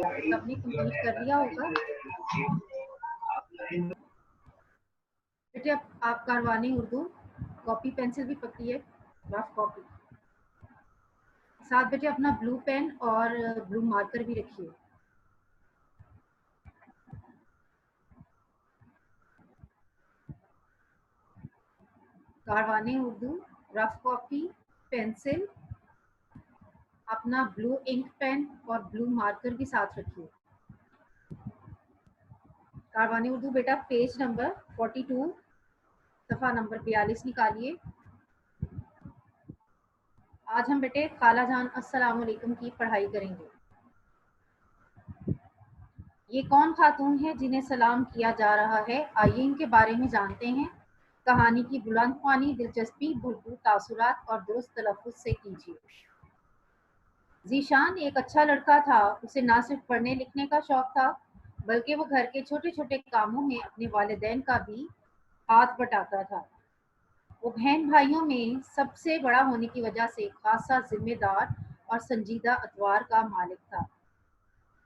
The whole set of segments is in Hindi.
सबने कंप्लीट कर लिया होगा। बेटे आप कारवानी उर्दू कॉपी पेंसिल भी पकड़ी है, रफ कॉपी साथ बेटे अपना ब्लू पेन और ब्लू मार्कर भी रखिए। कारवानी उर्दू रफ कॉपी पेंसिल अपना ब्लू इंक पेन और ब्लू मार्कर भी साथ रखिए। कारवानी उर्दू बेटा पेज नंबर 42 सफ़ा नंबर 42 निकालिए। आज हम बेटे खाला जान अस्सलाम वालेकुम की पढ़ाई करेंगे। ये कौन खातून है जिन्हें सलाम किया जा रहा है, आइए इनके बारे में जानते हैं। कहानी की बुलंद ख्वानी, दिलचस्पी, भरपूर तासुरात और दुरुस्त तलफ़्फ़ुज़ से कीजिए। ज़ीशान एक अच्छा लड़का था। उसे ना सिर्फ पढ़ने लिखने का शौक था, बल्कि वो घर के छोटे छोटे कामों में अपने वालिदैन का भी हाथ बटाता था। वो बहन भाइयों में सबसे बड़ा होने की वजह से खासा जिम्मेदार और संजीदा अतवार का मालिक था।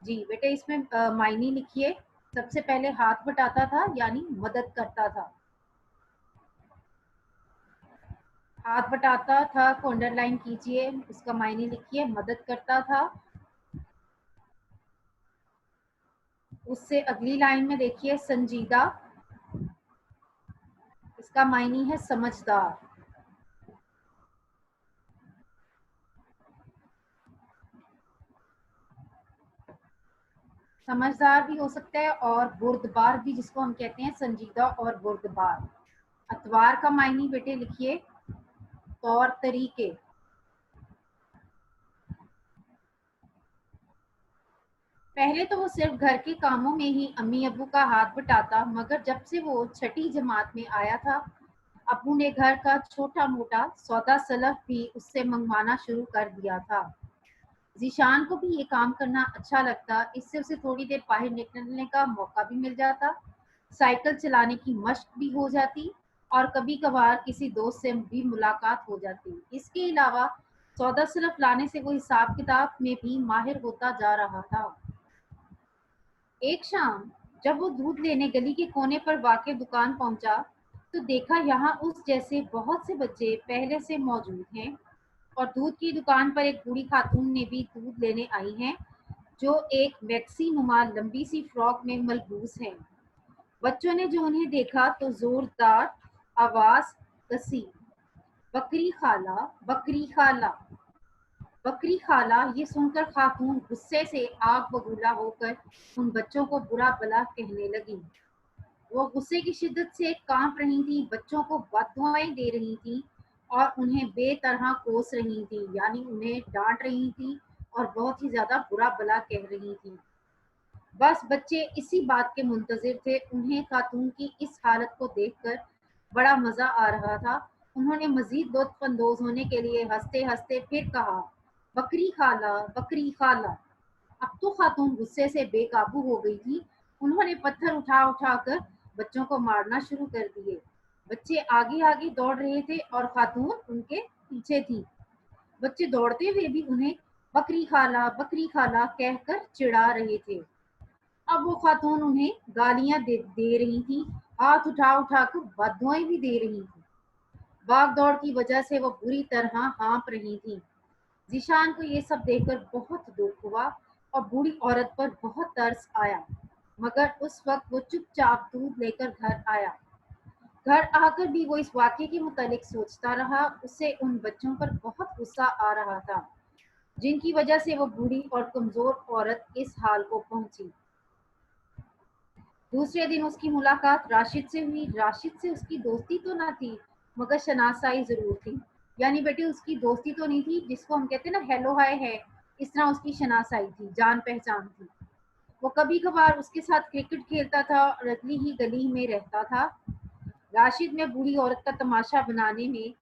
जी बेटे इसमें मायने लिखिए। सबसे पहले हाथ बटाता था यानी मदद करता था। हाथ बटाता था को अंडरलाइन कीजिए, उसका मायने लिखिए। मदद करता था, उससे अगली लाइन में देखिए संजीदा, इसका मायने है समझदार। समझदार भी हो सकता है और बुर्दबार भी, जिसको हम कहते हैं संजीदा और बुर्दबार। अतवार का मायने बेटे लिखिए तौर तरीके। पहले तो वो सिर्फ घर के कामों में ही अम्मी अब्बू का हाथ बटाता, मगर जब से वो छठी जमात में आया था, अब्बू ने घर का छोटा मोटा सौदा सलफ भी उससे मंगवाना शुरू कर दिया था। जीशान को भी ये काम करना अच्छा लगता, इससे उसे थोड़ी देर बाहर निकलने का मौका भी मिल जाता, साइकिल चलाने की मश्क भी हो जाती और कभी कभार किसी दोस्त से भी मुलाकात हो जाती। इसके अलावा सौदा सलफ लाने से वो हिसाब किताब में भी माहिर होता जा रहा था। एक शाम जब वो दूध लेने गली के कोने पर वाक़ दुकान पहुंचा, तो देखा यहाँ उस जैसे बहुत से बच्चे पहले से मौजूद हैं और दूध की दुकान पर एक बूढ़ी खातून ने भी दूध लेने आई हैं, जो एक मैक्सी नुमा लंबी सी फ्रॉक में मलबूस हैं। बच्चों ने जो उन्हें देखा तो जोरदार आवाज कसी, बकरी खाला, बकरी खाला, बकरी खाला। ये सुनकर खातून गुस्से से आग बबूला होकर उन बच्चों को बुरा भला कहने लगी। वो गुस्से की शिद्दत से कांप रही थी, बच्चों को बददुआएं दे रही थी और उन्हें बेतरह कोस रही थी, यानी उन्हें डांट रही थी और बहुत ही ज्यादा बुरा भला कह रही थी। बस बच्चे इसी बात के मुंतजिर थे। उन्हें खातून की इस हालत को देखकर बड़ा मजा आ रहा था। उन्होंने मजीद लुत्फअंदोज होने के लिए हंसते हंसते फिर कहा, बकरी खाला, बकरी खाला। अब तो खातून गुस्से से बेकाबू हो गई थी। उन्होंने पत्थर उठा उठा कर बच्चों को मारना शुरू कर दिए। बच्चे आगे आगे दौड़ रहे थे और खातून उनके पीछे थी। बच्चे दौड़ते हुए भी उन्हें बकरी खाला कहकर चिढ़ा रहे थे। अब वो खातून उन्हें गालियां दे रही थी, हाथ उठा उठा कर बददुआएं भी दे रही थी। भाग दौड़ की वजह से वो बुरी तरह हाँप रही थी। जीशान को ये सब देखकर बहुत दुख हुआ और बूढ़ी औरत पर बहुत तरस आया, मगर उस वक्त वो चुपचाप दूध लेकर घर आया। घर आकर भी वो इस वाक़े के मुतालिक सोचता रहा। उसे उन बच्चों पर बहुत गुस्सा आ रहा था, जिनकी वजह से वो बूढ़ी और कमजोर औरत इस हाल को पहुंची। दूसरे दिन उसकी मुलाकात राशिद से हुई। राशिद से उसकी दोस्ती तो ना थी, मगर शनासाई जरूर थी। यानी बेटी उसकी दोस्ती तो नहीं थी, जिसको हम कहते हैं ना हेलो हाय है, इस तरह उसकी शनासाई थी, जान पहचान थी। वो कभी कभार उसके साथ क्रिकेट खेलता था और अगली ही गली में रहता था। राशिद में बूढ़ी औरत का तमाशा बनाने में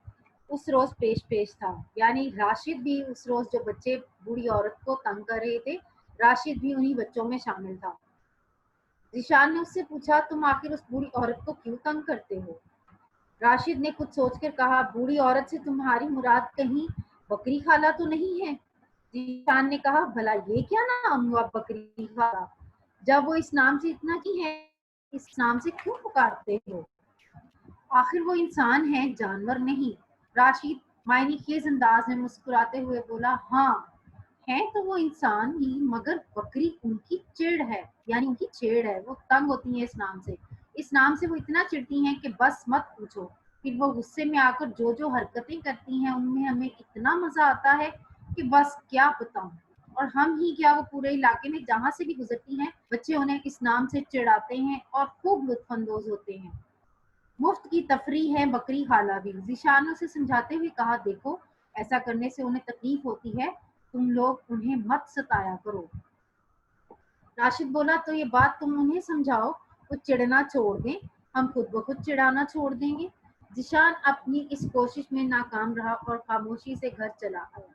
उस रोज पेश पेश था, यानी राशिद भी उस रोज जो बच्चे बूढ़ी औरत को तंग कर रहे थे, राशिद भी उन्हीं बच्चों में शामिल था। जिशान ने उससे पूछा, तुम आखिर उस बूढ़ी औरत को क्यों तंग करते हो? राशिद ने कुछ सोचकर कहा, बूढ़ी औरत से तुम्हारी मुराद कहीं बकरी खाला तो नहीं है? जीशान ने कहा, भला ये क्या नाम हुआ बकरी का? जब वो इस नाम से इतना की है, इस नाम से क्यों पुकारते हो? आखिर वो इंसान है, जानवर नहीं। राशिद मायने खेज अंदाज में मुस्कुराते हुए बोला, हाँ है तो वो इंसान ही, मगर बकरी उनकी चिड़ है, यानी उनकी छेड़ है। वो तंग होती है इस नाम से। इस नाम से वो इतना चिढ़ती हैं कि बस मत पूछो। फिर वो गुस्से में आकर जो जो हरकतें करती हैं उनमें हमें इतना मजा आता है कि बस क्या बताऊं। और हम ही क्या, वो पूरे इलाके में जहां से भी गुजरती हैं बच्चे उन्हें इस नाम से चिढ़ाते हैं और खूब लुत्फानंदोज होते हैं। मुफ्त की तफरी है बकरी खाला भी। जिशान ने उसे समझाते हुए कहा, देखो ऐसा करने से उन्हें तकलीफ होती है, तुम लोग उन्हें मत सताया करो। राशिद बोला, तो ये बात तुम उन्हें समझाओ, वो चिढ़ना छोड़ दें, हम खुद ब खुद चिढ़ाना छोड़ देंगे। जिशान अपनी इस कोशिश में नाकाम रहा और खामोशी से घर चला आया।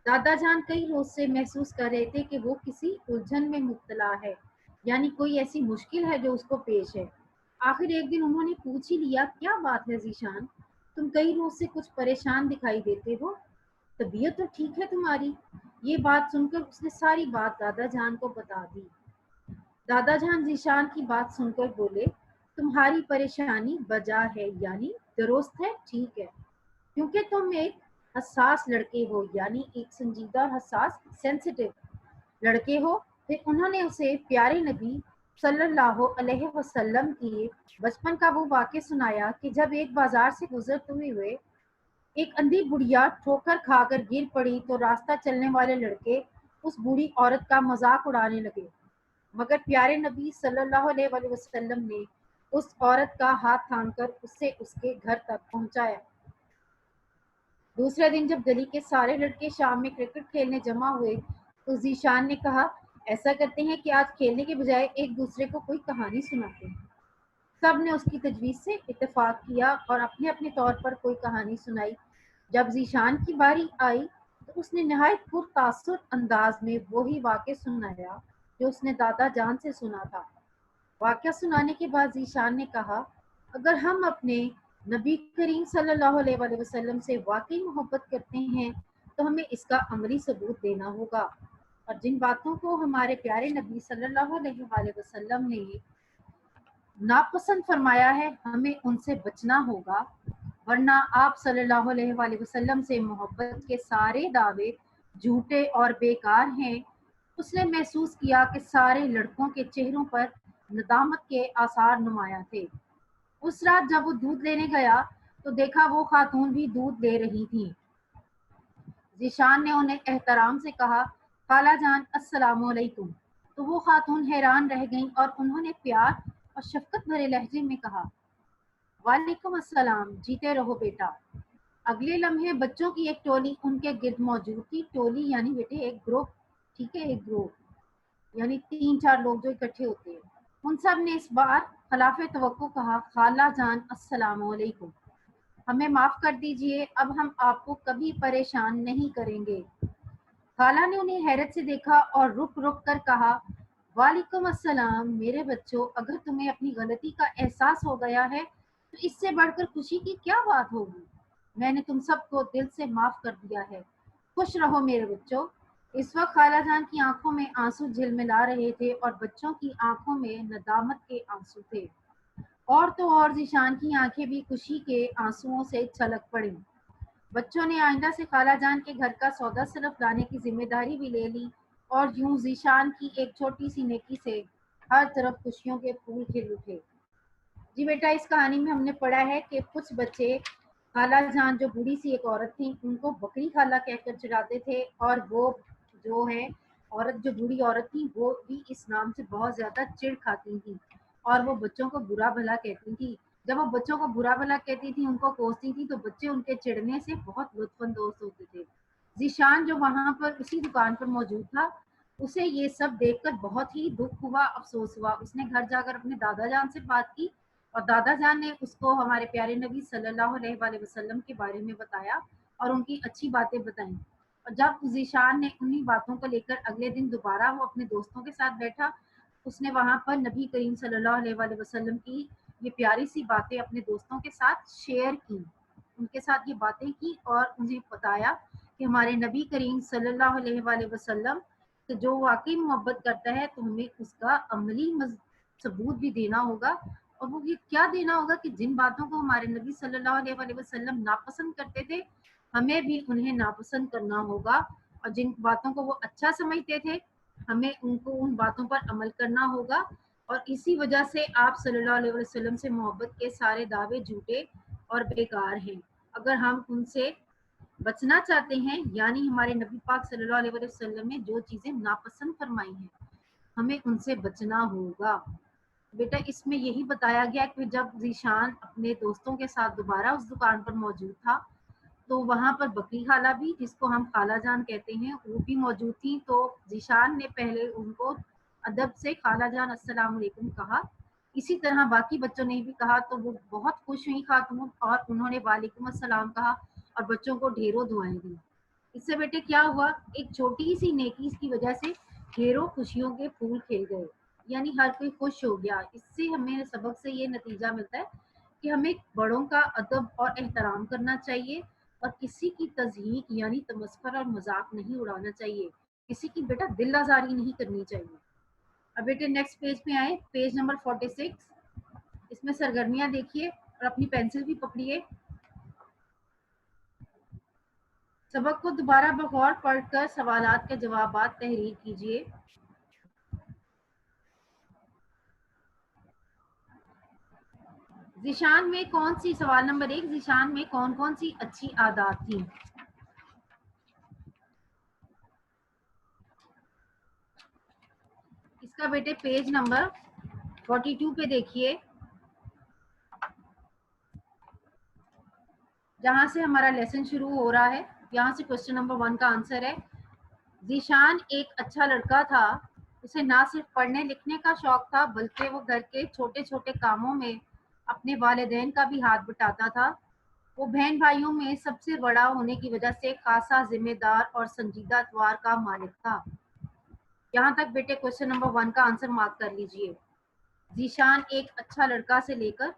दादा जान कई रोज से महसूस कर रहे थे कि वो किसी उलझन में मुब्तला है, यानी कोई ऐसी मुश्किल है जो उसको पेश है। आखिर एक दिन उन्होंने पूछ ही लिया, क्या बात है जीशान, तुम कई रोज से कुछ परेशान दिखाई देते हो, तबीयत तो ठीक है तुम्हारी? ये बात सुनकर उसने सारी बात दादा जान को बता दी। दादा जान जीशान की बात सुनकर बोले, तुम्हारी परेशानी बजा है, यानी दुरुस्त है, ठीक है, क्योंकि तुम एक हसास लड़के हो, यानी एक संजीदा और हसास सेंसिटिव लड़के हो। फिर उन्होंने उसे प्यारे नबी सल्लल्लाहु अलैहि वसल्लम की बचपन का वो वाक़या सुनाया कि जब एक बाजार से गुजरते हुए एक अंधी बुढ़िया ठोकर खाकर गिर पड़ी तो रास्ता चलने वाले लड़के उस बूढ़ी औरत का मजाक उड़ाने लगे, मगर प्यारे नबी सल्लल्लाहु अलैहि वसल्लम ने उस औरत का हाथ थामकर उससे उसके घर तक पहुंचाया। दूसरे दिन जब गली के सारे लड़के शाम में क्रिकेट खेलने जमा हुए तो जीशान ने कहा, ऐसा करते हैं कि आज खेलने के बजाय एक दूसरे को कोई कहानी सुनाते हैं। सब ने उसकी तजवीज से इत्तेफाक किया और अपने अपने तौर पर कोई कहानी सुनाई। जब जीशान की बारी आई तो उसने नहायत पुरतासुर अंदाज में वही वाक़या सुनाया जो उसने दादा जान से सुना था। वाक़या सुनाने के बाद ज़ीशान ने कहा, अगर हम अपने नबी करीम सल्लल्लाहु अलैहि वसल्लम से वाकई मोहब्बत करते हैं तो हमें इसका अमली सबूत देना होगा, और जिन बातों को हमारे प्यारे नबी सल्लल्लाहु अलैहि वसल्लम ने नापसंद फरमाया है हमें उनसे बचना होगा, वरना आप सल्लल्लाहु अलैहि वसल्लम से मोहब्बत के सारे दावे झूठे और बेकार हैं। उसने महसूस किया कि सारे लड़कों के चेहरों पर नदामत के आसार नुमाया थे। उस रात जब वो दूध लेने गया तो देखा वो खातून भी दूध ले रही थी। जिशान ने उन्हें एहतराम से कहा, खाला जान अस्सलामु अलैकुम। तो वो खातून हैरान रह गईं और उन्होंने प्यार और शफकत भरे लहजे में कहा, वालेकुम अस्सलाम, जीते रहो बेटा। अगले लम्हे बच्चों की एक टोली उनके गिर्द मौजूद थी। टोली यानी बेटे एक ग्रुप, ठीक है, एक ग्रुप यानी 3-4 लोग जो इकट्ठे होते हैं। उन सब ने इस बार खिलाफे तवक्को कहा, खाला जान अस्सलामु अलैकुम, हमें माफ कर दीजिए, अब हम आपको कभी परेशान नहीं करेंगे। खाला ने उन्हें हैरत से देखा और रुक रुक कर कहा, वालेकुम अस्सलाम मेरे बच्चों, अगर तुम्हें अपनी गलती का एहसास हो गया है तो इससे बढ़कर खुशी की क्या बात होगी। मैंने तुम सबको दिल से माफ कर दिया है, खुश रहो मेरे बच्चों। इस वक्त खाला जान की आंखों में आंसू झिलमिला रहे थे और बच्चों की आंखों में नदामत के आंसू थे। और तो और जीशान की आंखें भी खुशी के आंसुओं से छलक पड़ी। बच्चों ने आइंदा से खाला जान के घर का सौदा सिर्फ लाने की जिम्मेदारी भी ले ली और यूं जीशान की एक छोटी सी नेकी से हर तरफ खुशियों के फूल खिल उठे। जी बेटा, इस कहानी में हमने पढ़ा है कि कुछ बच्चे खाला जान जो बूढ़ी सी एक औरत थी उनको बकरी खाला कहकर चिढ़ाते थे, और वो जो है औरत, जो बूढ़ी औरत थी, वो भी इस नाम से बहुत ज्यादा चिढ़ खाती थी और वो बच्चों को बुरा भला कहती थी। जब वो बच्चों को बुरा भला कहती थी, उनको कोसती थी, तो बच्चे उनके चिढ़ने से बहुत लुत्फानंदोज होते थे। जीशान जो वहां पर उसी दुकान पर मौजूद था, उसे ये सब देखकर बहुत ही दुख हुआ, अफसोस हुआ। उसने घर जाकर अपने दादा जान से बात की और दादा जान ने उसको हमारे प्यारे नबी सल्लल्लाहु अलैहि वसल्लम के बारे में बताया और उनकी अच्छी बातें बताई। और जब जीशान ने उन्हीं बातों को लेकर अगले दिन दोबारा वो अपने दोस्तों के साथ बैठा, उसने वहां पर नबी करीम सल्लल्लाहु अलैहि वसल्लम की ये प्यारी सी बातें अपने दोस्तों के साथ शेयर की, उनके साथ ये बातें की और उन्हें बताया कि हमारे नबी करीम सल्लल्लाहु अलैहि वसल्लम से जो वाकई मोहब्बत करता है तो हमें उसका अमली सबूत भी देना होगा। और वो ये क्या देना होगा कि जिन बातों को हमारे नबी सल्लल्लाहु अलैहि वसल्लम नापसंद करते थे, हमें भी उन्हें नापसंद करना होगा। और जिन बातों को वो अच्छा समझते थे, हमें उनको उन बातों पर अमल करना होगा। और इसी वजह से आप सल्लल्लाहु अलैहि वसल्लम से मोहब्बत के सारे दावे झूठे और बेकार हैं। अगर हम उनसे बचना चाहते हैं, यानी हमारे नबी पाक सल्लल्लाहु अलैहि वसल्लम ने जो चीजें नापसंद फरमाई हैं, हमें उनसे बचना होगा। बेटा इसमें यही बताया गया कि जब जीशान अपने दोस्तों के साथ दोबारा उस दुकान पर मौजूद था, तो वहां पर बकरी खाला भी, जिसको हम खाला जान कहते हैं, वो भी मौजूद थी। तो जीशान ने पहले उनको अदब से खाला जान अस्सलाम वालेकुम कहा। इसी तरह बाकी बच्चों ने भी कहा, तो वो बहुत खुश हुई खातून और उन्होंने वालेकुम अस्सलाम कहा और बच्चों को ढेरों दुआएं दी। इससे बेटे क्या हुआ, एक छोटी सी नेकी की वजह से ढेरों खुशियों के फूल खिल गए, यानी हर कोई खुश हो गया। इससे हमें सबक से ये नतीजा मिलता है कि हमें बड़ों का अदब और एहतराम करना चाहिए और किसी की तज़हीक यानी तमस्खुर और मजाक नहीं उड़ाना चाहिए। किसी की बेटा दिल आजारी नहीं करनी चाहिए। अब बेटे नेक्स्ट पेज पे आए, पेज नंबर 46। इसमें सरगर्मियां देखिए और अपनी पेंसिल भी पकड़िए। सबक को दोबारा बगौर पढ़कर सवालात के जवाबात तहरीर कीजिए। ज़ीशान में कौन सी, सवाल नंबर 1, ज़ीशान में कौन कौन सी अच्छी आदत थी? इसका बेटे पेज नंबर 42 पे देखिए, जहां से हमारा लेसन शुरू हो रहा है। यहाँ से क्वेश्चन नंबर 1 का आंसर है, ज़ीशान एक अच्छा लड़का था। उसे ना सिर्फ पढ़ने लिखने का शौक था, बल्कि वो घर के छोटे छोटे कामों में अपने वालिदैन का भी हाथ बटाता था। वो बहन भाइयों में सबसे बड़ा होने की वजह से खासा जिम्मेदार और संजीदा अतवार का मालिक था। यहाँ तक बेटे क्वेश्चन नंबर 1 का आंसर मार्क कर लीजिए। ज़ीशान एक अच्छा लड़का से लेकर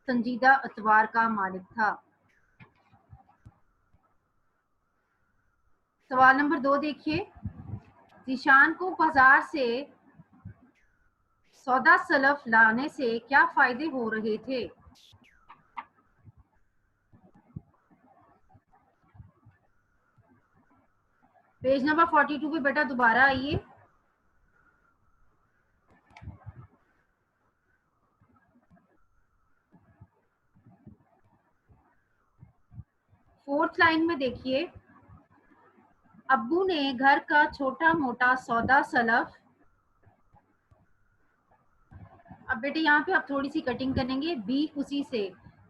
संजीदा अतवार का मालिक था। सवाल नंबर 2 देखिए, ज़ीशान को बाजार से सौदा सलफ लाने से क्या फायदे हो रहे थे? पेज नंबर 42 पे बेटा दोबारा आइए। फोर्थ लाइन में देखिए, अब्बू ने घर का छोटा मोटा सौदा सलफ। अब बेटे यहाँ पे आप थोड़ी सी कटिंग करेंगे, भी उसी से,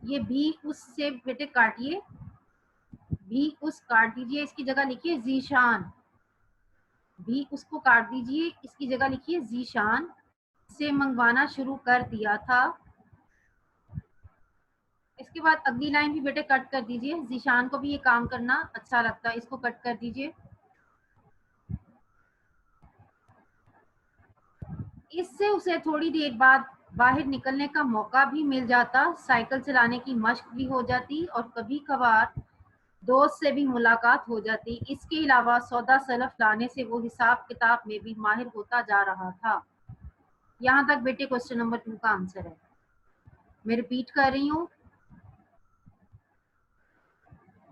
ये भी उससे बेटे काटिए, भी उस काट दीजिए, इसकी जगह लिखिए ज़ीशान। भी उसको काट दीजिए, इसकी जगह लिखिए ज़ीशान से मंगवाना शुरू कर दिया था। इसके बाद अगली लाइन भी बेटे कट कर दीजिए, ज़ीशान को भी ये काम करना अच्छा लगता है, इसको कट कर दीजिए। इससे उसे थोड़ी देर बाद बाहर निकलने का मौका भी मिल जाता, साइकिल चलाने की मश्क भी हो जाती और कभी कभार दोस्त से भी मुलाकात हो जाती। इसके अलावा सौदा सलफ लाने से वो हिसाब किताब में भी माहिर होता जा रहा था। यहाँ तक बेटे क्वेश्चन नंबर 2 का आंसर है। मैं रिपीट कर रही हूँ,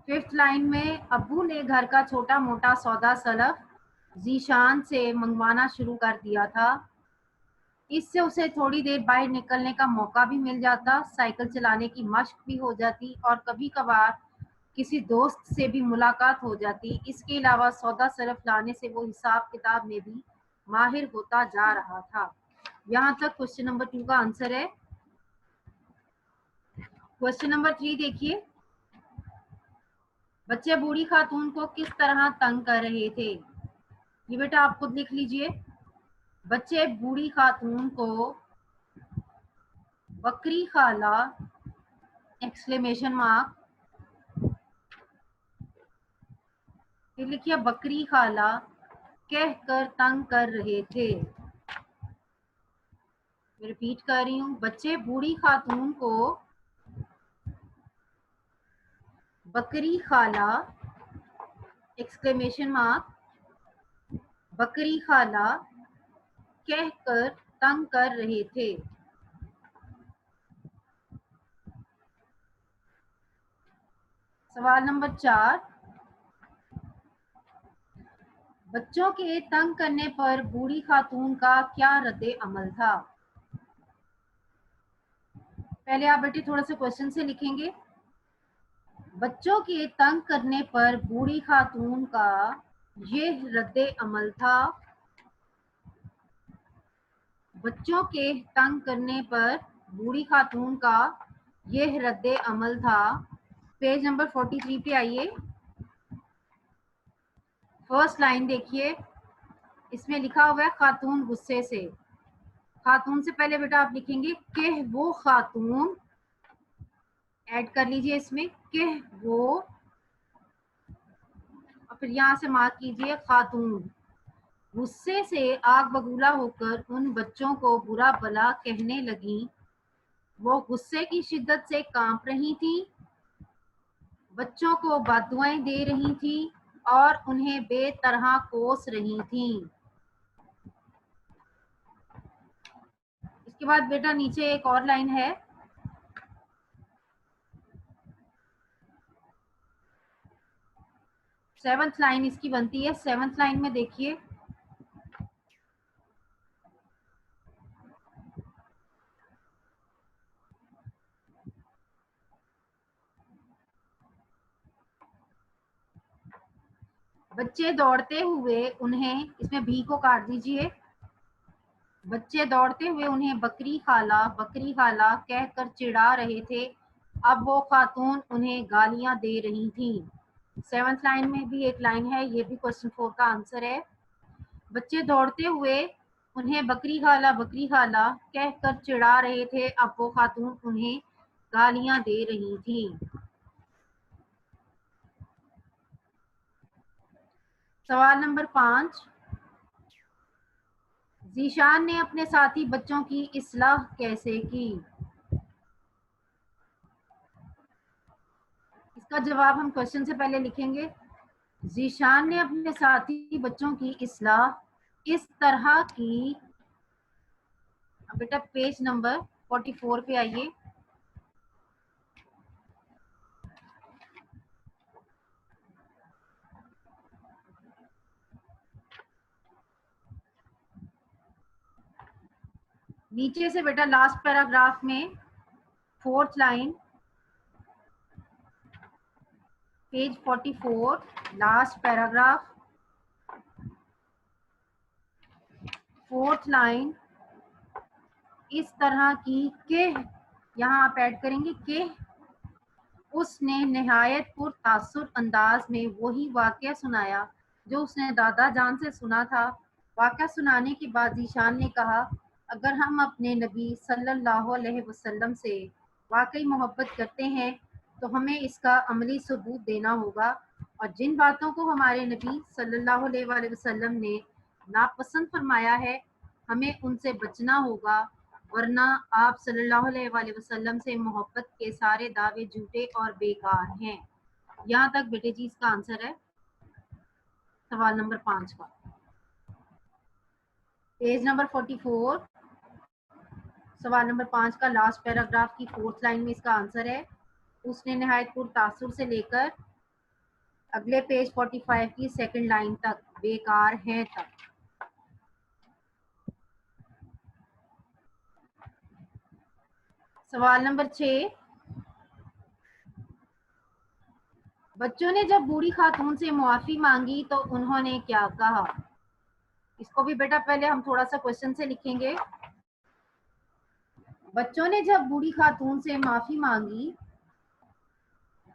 फिफ्थ लाइन में अब्बू ने घर का छोटा मोटा सौदा सलफ ज़ीशान से मंगवाना शुरू कर दिया था। इससे उसे थोड़ी देर बाहर निकलने का मौका भी मिल जाता, साइकिल चलाने की मश्क भी हो जाती और कभी कभार किसी दोस्त से भी मुलाकात हो जाती। इसके अलावा सौदा सरफ लाने से वो हिसाब किताब में भी माहिर होता जा रहा था। यहाँ तक क्वेश्चन नंबर 2 का आंसर है। क्वेश्चन नंबर 3 देखिए, बच्चे बूढ़ी खातून को किस तरह तंग कर रहे थे? ये बेटा आप खुद लिख लीजिए। बच्चे बूढ़ी खातून को बकरी खाला एक्सक्लेमेशन मार्क, फिर लिखिए बकरी खाला कहकर तंग कर रहे थे। मैं रिपीट कर रही हूँ, बच्चे बूढ़ी खातून को बकरी खाला एक्सक्लेमेशन मार्क, बकरी खाला कहकर तंग कर रहे थे। सवाल नंबर 4, बच्चों के तंग करने पर बूढ़ी खातून का क्या रद्दे अमल था? पहले आप बेटे थोड़ा सा क्वेश्चन से लिखेंगे। बच्चों के तंग करने पर बूढ़ी खातून का ये रद्दे अमल था। बच्चों के तंग करने पर बूढ़ी खातून का यह रद्दे अमल था। पेज नंबर 43 पे आइए। फर्स्ट लाइन देखिए, इसमें लिखा हुआ है खातून गुस्से से। खातून से पहले बेटा आप लिखेंगे कि वो खातून, ऐड कर लीजिए इसमें कि वो, और फिर यहाँ से मार्क कीजिए खातून गुस्से से आग बबूला होकर उन बच्चों को बुरा भला कहने लगी। वो गुस्से की शिद्दत से कांप रही थी, बच्चों को बददुआएं दे रही थी और उन्हें बेतरह कोस रही थी। इसके बाद बेटा नीचे एक और लाइन है, सेवंथ लाइन इसकी बनती है। सेवंथ लाइन में देखिए, बच्चे दौड़ते हुए उन्हें, इसमें भी को काट दीजिए, बच्चे दौड़ते हुए उन्हें बकरी खाला कहकर चिढ़ा रहे थे। अब वो खातून उन्हें गालियां दे रही थी। सेवंथ लाइन में भी एक लाइन है, ये भी क्वेश्चन 4 का आंसर है। बच्चे दौड़ते हुए उन्हें बकरी खाला कहकर चिढ़ा रहे थे। अब वो खातून उन्हें गालियां दे रही थी। सवाल नंबर 5, जीशान ने अपने साथी बच्चों की इस्लाह कैसे की? इसका जवाब हम क्वेश्चन से पहले लिखेंगे। जीशान ने अपने साथी बच्चों की इस्लाह इस तरह की, बेटा पेज नंबर 44 पे आइए। नीचे से बेटा लास्ट पैराग्राफ में fourth line, page 44 last paragraph, fourth line, इस तरह की के, यहाँ आप ऐड करेंगे के उसने निहायत पुरतासुर अंदाज में वही वाकया सुनाया जो उसने दादा जान से सुना था। वाकया सुनाने के बाद जीशान ने कहा, अगर हम अपने नबी सल्लल्लाहु अलैहि वसल्लम से वाकई मोहब्बत करते हैं तो हमें इसका अमली सबूत देना होगा, और जिन बातों को हमारे नबी सल्लल्लाहु अलैहि वसल्लम ने नापसंद फरमाया है हमें उनसे बचना होगा, वरना आप सल्लल्लाहु अलैहि वसल्लम से मोहब्बत के सारे दावे झूठे और बेकार हैं। यहाँ तक बेटे जी इसका आंसर है सवाल नंबर 5 का। पेज नंबर 44, सवाल नंबर 5 का लास्ट पैराग्राफ की फोर्थ लाइन में इसका आंसर है, उसने निहायत पुरतासुर से लेकर अगले पेज 45 की सेकंड लाइन तक, बेकार हैं तक। सवाल नंबर 6, बच्चों ने जब बूढ़ी खातून से मुआफी मांगी तो उन्होंने क्या कहा? इसको भी बेटा पहले हम थोड़ा सा क्वेश्चन से लिखेंगे। बच्चों ने जब बूढ़ी खातून से माफी मांगी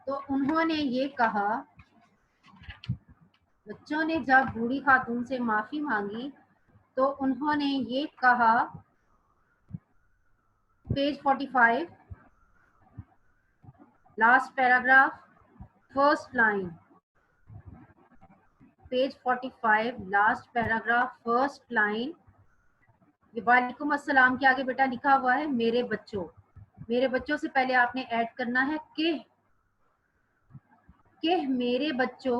तो उन्होंने ये कहा, बच्चों ने जब बूढ़ी खातून से माफी मांगी तो उन्होंने ये कहा, page 45 last paragraph first line, page 45 last paragraph first line, वालेकुम अस्सलाम के आगे बेटा लिखा हुआ है मेरे बच्चों। मेरे बच्चों से पहले आपने ऐड करना है कि मेरे बच्चों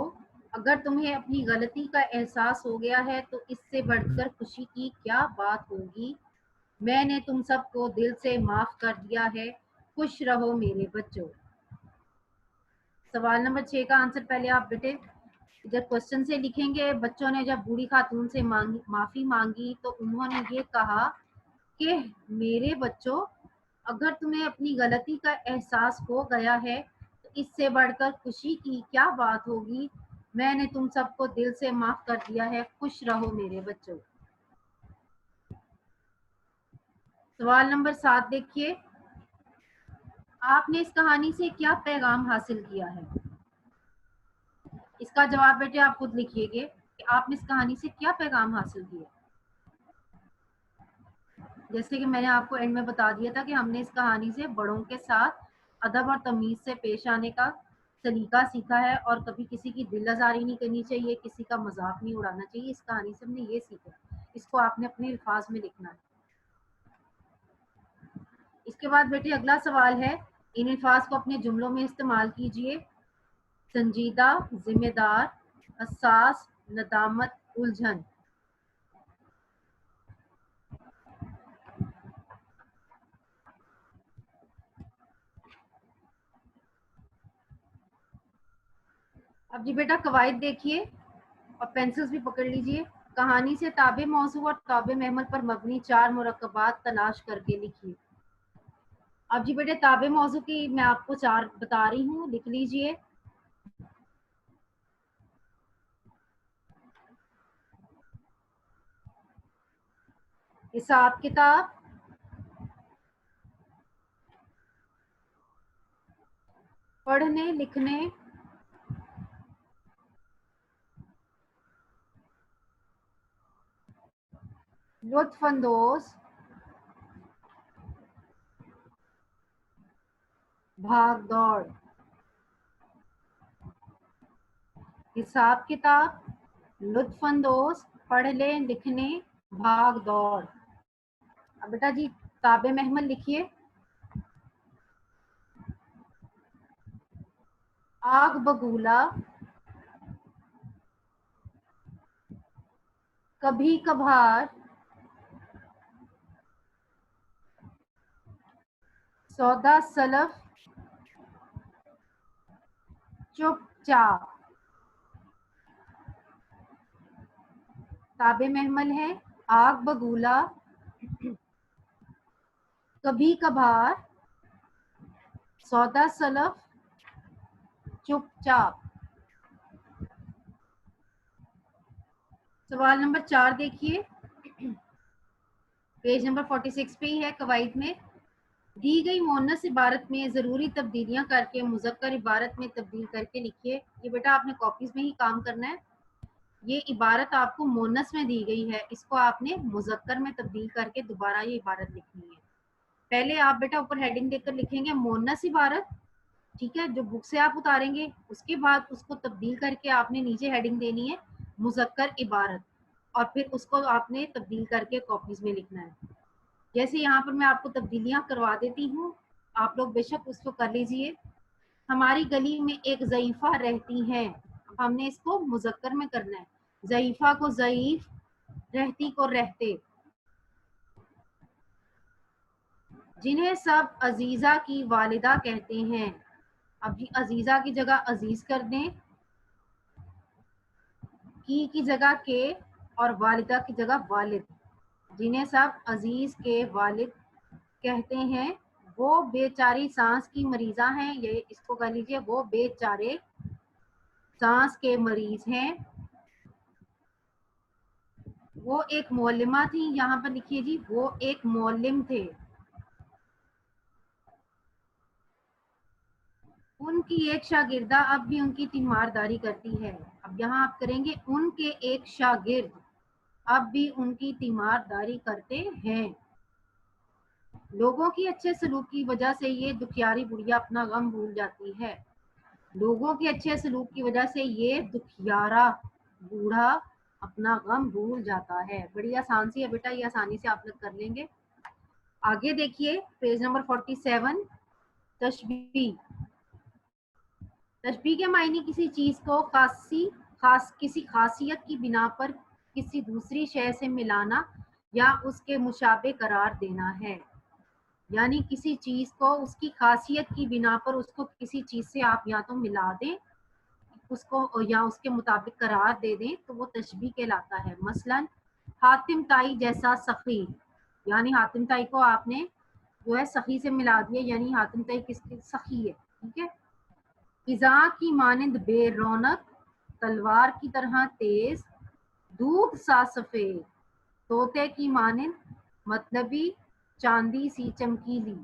अगर तुम्हें अपनी गलती का एहसास हो गया है तो इससे बढ़कर खुशी की क्या बात होगी। मैंने तुम सबको दिल से माफ कर दिया है, खुश रहो मेरे बच्चों। सवाल नंबर 6 का आंसर पहले आप बेटे इधर क्वेश्चन से लिखेंगे। बच्चों ने जब बूढ़ी खातून से माफी मांगी तो उन्होंने ये कहा कि मेरे बच्चों, अगर तुम्हें अपनी गलती का एहसास हो गया है तो इससे बढ़कर खुशी की क्या बात होगी। मैंने तुम सबको दिल से माफ कर दिया है, खुश रहो मेरे बच्चों। सवाल नंबर 7 देखिए, आपने इस कहानी से क्या पैगाम हासिल किया है। इसका जवाब बेटे आप खुद लिखिएगा कि आपने इस कहानी से क्या पैगाम हासिल किया। जैसे कि मैंने आपको एंड में बता दिया था कि हमने इस कहानी से बड़ों के साथ अदब और तमीज से पेश आने का सलीका सीखा है और कभी किसी की दिल आजारी नहीं करनी चाहिए, किसी का मजाक नहीं उड़ाना चाहिए। इस कहानी से हमने ये सीखा। इसको आपने अपने अल्फाज में लिखना है। इसके बाद बेटे अगला सवाल है, इन अल्फाज को अपने जुमलों में इस्तेमाल कीजिए। संजीदा, जिम्मेदार, हसास, नदामत, उलझन। अब जी बेटा कवायद देखिए और पेंसिल्स भी पकड़ लीजिए। कहानी से ताबे मौजू और ताबे महमल पर मबनी 4 मुरक्कबात तलाश करके लिखिए। अब जी बेटे ताबे मौजू की मैं आपको 4 बता रही हूँ, लिख लीजिए। हिसाब किताब, पढ़ने लिखने, लुत्फानंदोज, भाग दौड़। हिसाब किताब, लुत्फानंदोज, पढ़ने लिखने, भाग दौड़। अब बेटा जी ताबे महमल लिखिए। आग बबूला, कभी कभार, सौदा सलफ, चुपचाप। ताबे महमल है आग बबूला, कभी कभार, सौदा सलफ, चुपचाप। सवाल नंबर 4 देखिए, पेज नंबर 46 पे ही है कवायद में। दी गई मोनस इबारत में जरूरी तब्दीलियां करके मुजक्कर इबारत में तब्दील करके लिखिए। ये बेटा आपने कॉपीज में ही काम करना है। ये इबारत आपको मोनस में दी गई है, इसको आपने मुजक्कर में तब्दील करके दोबारा ये इबारत लिखनी है। पहले आप बेटा ऊपर हेडिंग देकर लिखेंगे मोनस इबारत, ठीक है, जो बुक से आप उतारेंगे। उसके बाद उसको तब्दील करके आपने नीचे हेडिंग देनी है मुजक्कर इबारत, और फिर उसको आपने तब्दील करके कॉपीज में लिखना है। जैसे यहाँ पर मैं आपको तब्दीलियां करवा देती हूँ, आप लोग बेशक उसको कर लीजिए। हमारी गली में एक ज़ईफा रहती है, अब हमने इसको मुजक्कर में करना है। ज़ईफा को ज़ईफ, रहती को रहते। जिन्हें सब अजीजा की वालिदा कहते हैं। अब जी अजीजा की जगह अजीज कर दें, की जगह के, और वालिदा की जगह वालिद। जिन्हें सब अजीज के वालिद कहते हैं वो बेचारी सांस की मरीजा हैं। ये इसको कह लीजिए वो बेचारे सांस के मरीज हैं। वो एक मौलिमा थी, यहाँ पर लिखिए जी वो एक मौलिम थे। उनकी एक शागिर्दा अब भी उनकी तीमारदारी करती है। अब यहाँ आप करेंगे उनके एक शागिर्द अब भी उनकी तीमारदारी करते हैं। लोगों की अच्छे सलूक की वजह से ये दुखियारी बुढ़िया अपना गम भूल जाती है। लोगों के अच्छे सलूक की वजह से ये दुखियारा बूढ़ा अपना गम भूल जाता है। बड़ी आसान सी है बेटा, ये आसानी से आप लोग कर लेंगे। आगे देखिए पेज नंबर 47, तशबीह। तशबीह के मायने किसी चीज को खासी किसी खासियत की बिना पर किसी दूसरी शय से मिलाना या उसके मुशाबे करार देना है। यानी किसी चीज को उसकी खासियत की बिना पर उसको किसी चीज से आप या तो मिला दें उसको या उसके मुताबिक करार दे दें तो वो तशबीह कहलाता है। मसलन हातिम ताई जैसा सखी, यानी हातिम ताई को आपने जो है सखी से मिला दिया, यानी हातिम ताई किसकी सखी है। ठीक है। इज़ा की मानिंद बेरौनक, तलवार की तरह तेज, दूध सा सफेद, तोते की मानिंद मतलबी, चांदी सी चमकीली।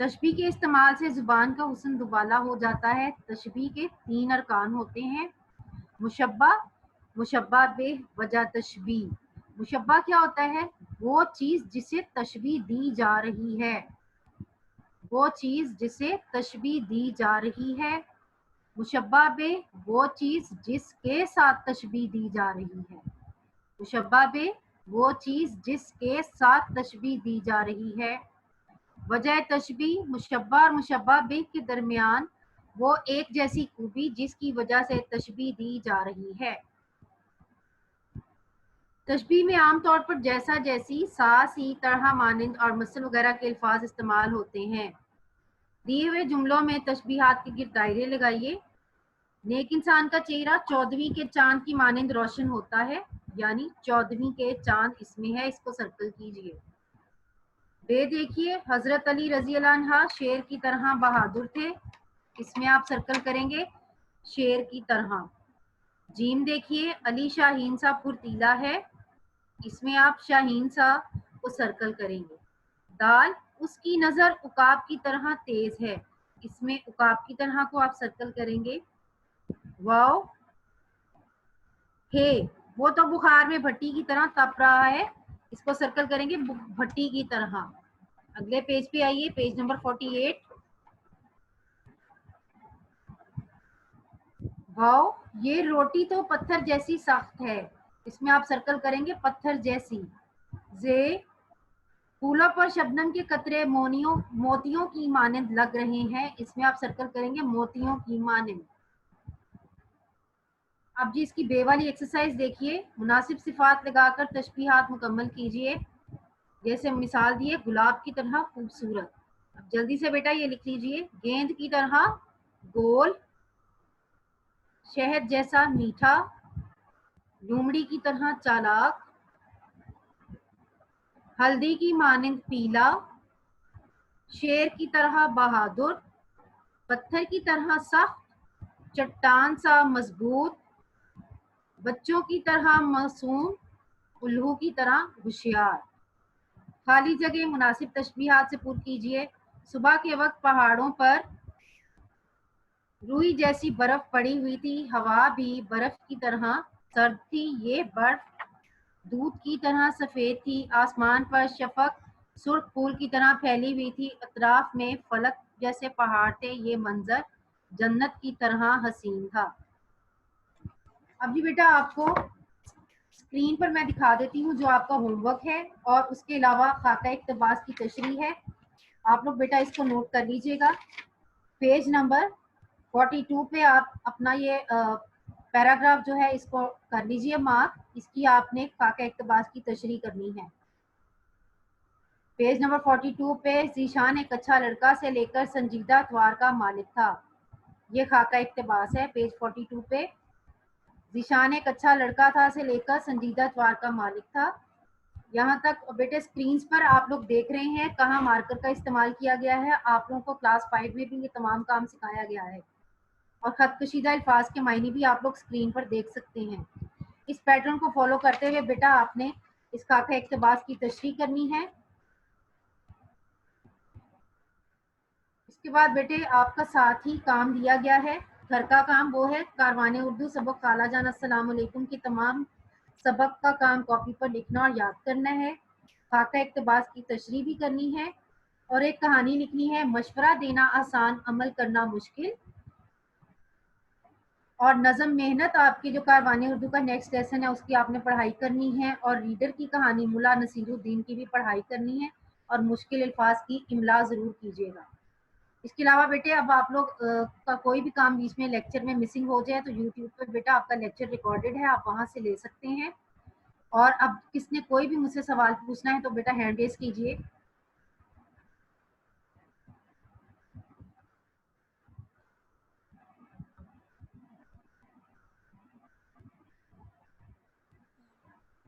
तशबीह के इस्तेमाल से जुबान का हुस्न दुबाला हो जाता है। तशबीह के 3 अरकान होते हैं। मुशब्बा, मुशब्बा बे, वजह तशबीह। मुशब्बा क्या होता है? वो चीज जिसे तशबीह दी जा रही है, वो चीज जिसे तशबीह दी जा रही है। मुशब्बा बे, वो चीज जिसके साथ तशबीह दी जा रही है। मुशब्बा बे, वो चीज जिसके साथ तशबीह दी जा रही है। वजह तशबीह, मुशब्बा और मुशब्बा बिह के दरमियान वो एक जैसी खूबी जिसकी वजह से तशबीह दी जा रही है। तशबीह में आमतौर पर जैसा, जैसी, सा, सी, तरह, मानिंद और मसल वगैरह के अल्फाज इस्तेमाल होते हैं। दिए हुए जुमलों में तशबीहात के गिर्द दायरे लगाइए। नेक इंसान का चेहरा 14वीं के चांद की मानिंद रोशन होता है, यानी 14वीं के चांद इसमें है, इसको सर्कल कीजिए। बे देखिए, हजरत अली रजी अल्लाह अन्हा शेर की तरह बहादुर थे, इसमें आप सर्कल करेंगे शेर की तरह। जीम देखिए, अली शाहीन सा फुर्तीला है, इसमें आप शाहीन सा को सर्कल करेंगे। दाल, उसकी नजर उकाब की तरह तेज है, इसमें उकाब की तरह को आप सर्कल करेंगे। वाओ, हे, वो तो बुखार में भट्टी की तरह तप रहा है, इसको सर्कल करेंगे भट्टी की तरह। अगले पेज पे आइए, पेज नंबर 48। वाओ, ये रोटी तो पत्थर जैसी सख्त है, इसमें आप सर्कल करेंगे पत्थर जैसी। जे, फूलों पर शबनम के कतरे मोतियों की मानंद लग रहे हैं, इसमें आप सर्कल करेंगे मोतियों की मानंद। अब जी इसकी बे वाली एक्सरसाइज देखिए, मुनासिब सिफात लगाकर तशबीहात मुकम्मल कीजिए। जैसे मिसाल दिए, गुलाब की तरह खूबसूरत। अब जल्दी से बेटा ये लिख लीजिए, गेंद की तरह गोल, शहद जैसा मीठा, लोमड़ी की तरह चालाक, हल्दी की मानिंद पीला, शेर की तरह बहादुर, पत्थर की तरह सख्त, चट्टान सा मजबूत, बच्चों की तरह मासूम, उल्लू की तरह होशियार। खाली जगह मुनासिब तशबीहात से पूरी कीजिए। सुबह के वक्त पहाड़ों पर रुई जैसी बर्फ पड़ी हुई थी, हवा भी बर्फ की तरह सर्द थी, ये बर्फ दूध की तरह सफेद थी। आसमान पर शफक सुर्ख फूल की तरह फैली हुई थी, अतराफ में फलक जैसे पहाड़ थे, ये मंजर जन्नत की तरह हसीन था। अब जी बेटा आपको स्क्रीन पर मैं दिखा देती हूँ जो आपका होमवर्क है, और उसके अलावा खाका इक्तबास की तशरीह है। आप लोग बेटा इसको नोट कर लीजिएगा। पेज नंबर 42 पे आप अपना ये पैराग्राफ जो है इसको कर लीजिए मार्क, इसकी आपने खाका इक्तबास की तशरीह करनी है। पेज नंबर 42 पे, जीशान एक अच्छा लड़का से लेकर संजीदा अतवार का मालिक था, ये खाका इक्तबास है। पेज 42 पे, जीशान एक अच्छा लड़का था से लेकर संजीदा अतवार का मालिक था। यहाँ तक बेटे स्क्रीन पर आप लोग देख रहे हैं कहाँ मार्कर का इस्तेमाल किया गया है। आप लोगों को क्लास 5 में भी ये तमाम काम सिखाया गया है, और खत कशीदा अल्फाज के मायने भी आप लोग स्क्रीन पर देख सकते हैं। इस पैटर्न को फॉलो करते हुए बेटा आपने इस खाका इक्तबास की तशरीह करनी है। इसके बाद बेटे आपका साथ ही काम दिया गया है, घर का काम, वो है कारवाने उर्दू सबक खाला जान अस्सलाम वालेकुम की तमाम सबक का काम कॉपी पर लिखना और याद करना है। खाका इक्तबास की तशरीह भी करनी है, और एक कहानी लिखनी है, मशवरा देना आसान, अमल करना मुश्किल। और नज़म मेहनत, आपकी जो कारवानी उर्दू का नेक्स्ट लेसन है उसकी आपने पढ़ाई करनी है, और रीडर की कहानी मुला नसीरुद्दीन की भी पढ़ाई करनी है, और मुश्किल अल्फाज की इमला ज़रूर कीजिएगा। इसके अलावा बेटे अब आप लोग का कोई भी काम बीच में लेक्चर में मिसिंग हो जाए तो यूट्यूब पर बेटा आपका लेक्चर रिकॉर्डेड है, आप वहां से ले सकते हैं। और अब किसने कोई भी मुझसे सवाल पूछना है तो बेटा हैंड रेज कीजिए।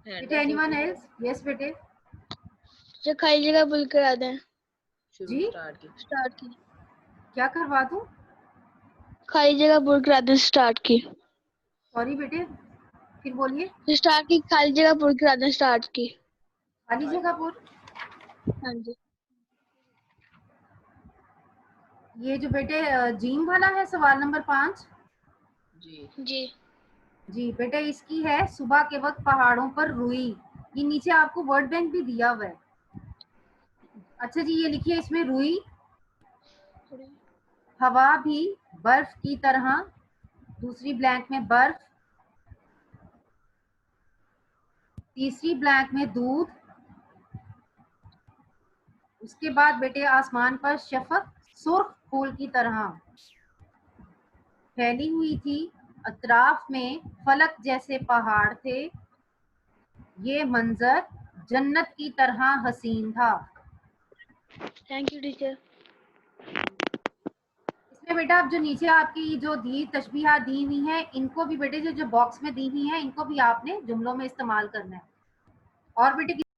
बेटे एनीवन एल्स? यस बेटे। जो खाली जगह पुल करा दें। जी स्टार्ट की। क्या करवा दूं? खाली जगह पुल करा दें स्टार्ट की। सॉरी बेटे, फिर बोलिए। स्टार्ट की खाली जगह पुल करा दें स्टार्ट की। खाली जगह पर हाँ जी। ये जो बेटे जीम वाला है सवाल नंबर 5। जी। जी बेटे इसकी है सुबह के वक्त पहाड़ों पर रुई। ये नीचे आपको वर्ड बैंक भी दिया हुआ है। अच्छा जी, ये लिखिए इसमें रुई हवा भी बर्फ की तरह। दूसरी ब्लैंक में बर्फ। तीसरी ब्लैंक में दूध। उसके बाद बेटे आसमान पर शफक सुर्ख फूल की तरह फैली हुई थी। अतराफ में फलक जैसे पहाड़ थे। ये मंजर जन्नत की तरह हसीन था। Thank you teacher. इसमें बेटा अब जो नीचे आपकी जो दी तशबीहात दी हुई हैं इनको भी बेटे जो जो बॉक्स में दी हुई हैं इनको भी आपने जुमलों में इस्तेमाल करना है। और बेटे